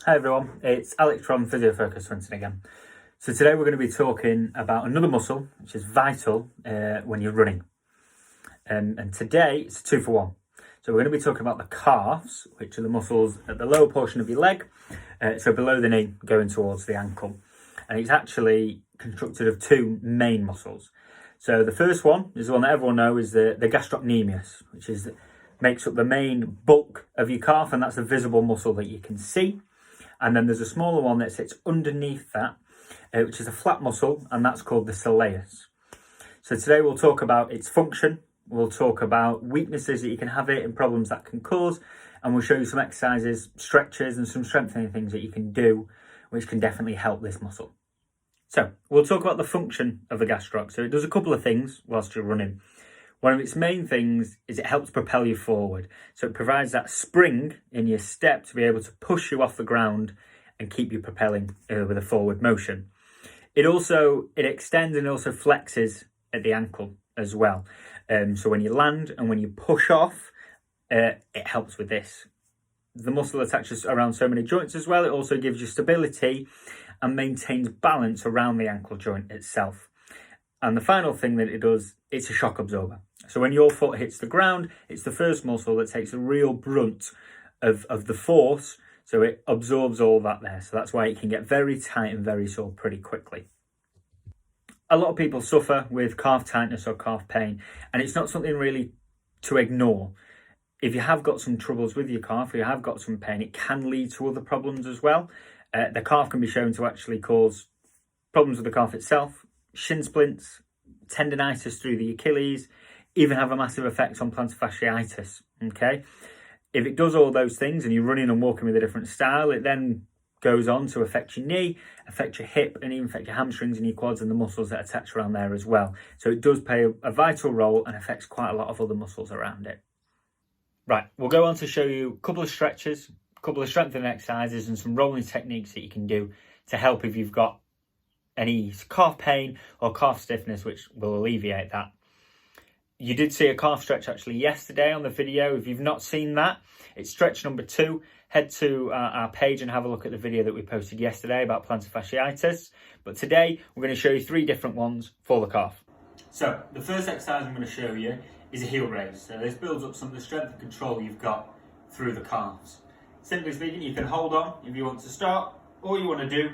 Hi everyone, it's Alex from Physio Swinton again. So today we're going to be talking about another muscle which is vital when you're running. And today it's a 2 for 1. So we're going to be talking about the calves, which are the muscles at the lower portion of your leg, so below the knee going towards the ankle. And it's actually constructed of 2 main muscles. So the first one is the one that everyone knows, is the gastrocnemius, which makes up the main bulk of your calf, and that's a visible muscle that you can see. And then there's a smaller one that sits underneath that, which is a flat muscle, and that's called the soleus. So today we'll talk about its function, we'll talk about weaknesses that you can have it and problems that can cause, and we'll show you some exercises, stretches, and some strengthening things that you can do, which can definitely help this muscle. So we'll talk about the function of the gastroc. So it does a couple of things whilst you're running. One of its main things is it helps propel you forward. So it provides that spring in your step to be able to push you off the ground and keep you propelling with a forward motion. It extends and also flexes at the ankle as well. So when you land and when you push off, it helps with this. The muscle attaches around so many joints as well. It also gives you stability and maintains balance around the ankle joint itself. And the final thing that it does, it's a shock absorber. So when your foot hits the ground, it's the first muscle that takes a real brunt of the force. So it absorbs all that there. So that's why it can get very tight and very sore pretty quickly. A lot of people suffer with calf tightness or calf pain, and it's not something really to ignore. If you have got some troubles with your calf, or you have got some pain, it can lead to other problems as well. The calf can be shown to actually cause problems with the calf itself, shin splints, tendinitis through the Achilles, even have a massive effect on plantar fasciitis, okay? If it does all those things and you're running and walking with a different style, it then goes on to affect your knee, affect your hip, and even affect your hamstrings and your quads and the muscles that attach around there as well. So it does play a vital role and affects quite a lot of other muscles around it. Right, we'll go on to show you a couple of stretches, a couple of strengthening exercises and some rolling techniques that you can do to help if you've got any calf pain or calf stiffness, which will alleviate that. You did see a calf stretch actually yesterday on the video. If you've not seen that, it's stretch number 2. Head to our page and have a look at the video that we posted yesterday about plantar fasciitis. But today we're going to show you 3 different ones for the calf. So the first exercise I'm going to show you is a heel raise. So this builds up some of the strength and control you've got through the calves. Simply speaking, you can hold on if you want to start. All you want to do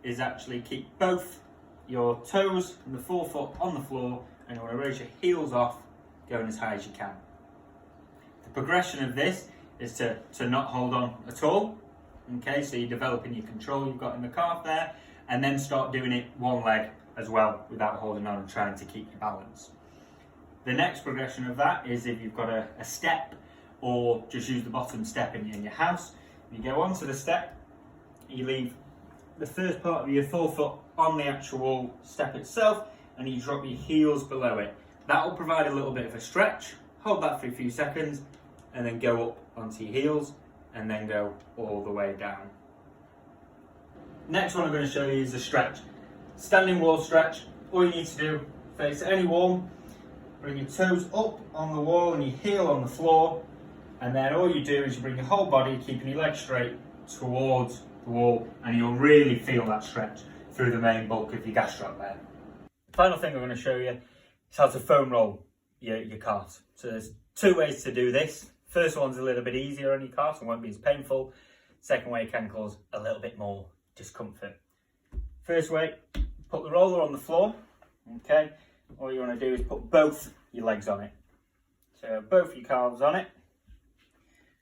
is actually keep both your toes and the forefoot on the floor, and you want to raise your heels off, going as high as you can. The progression of this is to not hold on at all. Okay, so you're developing your control you've got in the calf there, and then start doing it one leg as well without holding on and trying to keep your balance. The next progression of that is if you've got a step, or just use the bottom step in your house. You go onto the step, you leave the first part of your forefoot on the actual step itself, and you drop your heels below it. That will provide a little bit of a stretch. Hold that for a few seconds, and then go up onto your heels, and then go all the way down. Next one I'm going to show you is a stretch. Standing wall stretch. All you need to do, face any wall, bring your toes up on the wall and your heel on the floor, and then all you do is you bring your whole body, keeping your legs straight, towards the wall, and you'll really feel that stretch through the main bulk of your gastroc there. The final thing I'm going to show you is how to foam roll your calves. So there's 2 ways to do this. First one's a little bit easier on your calves and won't be as painful. Second way can cause a little bit more discomfort. First way, put the roller on the floor. Okay, all you want to do is put both your legs on it. So both your calves on it.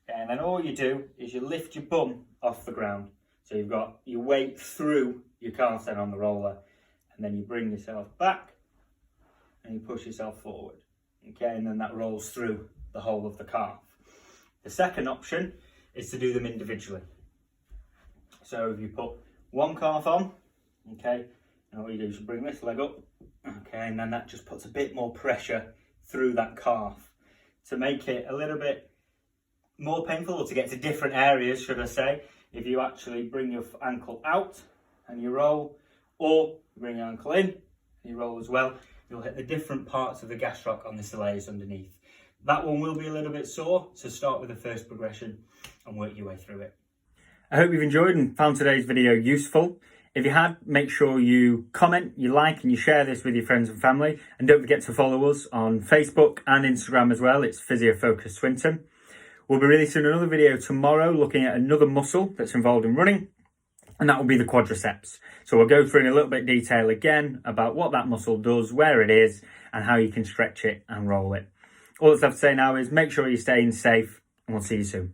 And then all you do is you lift your bum off the ground. So you've got your weight through your calves then on the roller. And then you bring yourself back and you push yourself forward. Okay, and then that rolls through the whole of the calf. The second option is to do them individually. So if you put one calf on, okay, and all you do is you bring this leg up, okay, and then that just puts a bit more pressure through that calf to make it a little bit more painful, or to get to different areas, should I say. If you actually bring your ankle out and you roll, or you bring your ankle in and you roll as well, you'll hit the different parts of the gastroc on the soleus underneath. That one will be a little bit sore, so start with the first progression and work your way through it. I hope you've enjoyed and found today's video useful. If you had, make sure you comment, you like and you share this with your friends and family. And don't forget to follow us on Facebook and Instagram as well. It's Physio Focus Swinton. We'll be releasing another video tomorrow looking at another muscle that's involved in running, and that will be the quadriceps. So we'll go through in a little bit of detail again about what that muscle does, where it is, and how you can stretch it and roll it. All that's left to say now is make sure you're staying safe, and we'll see you soon.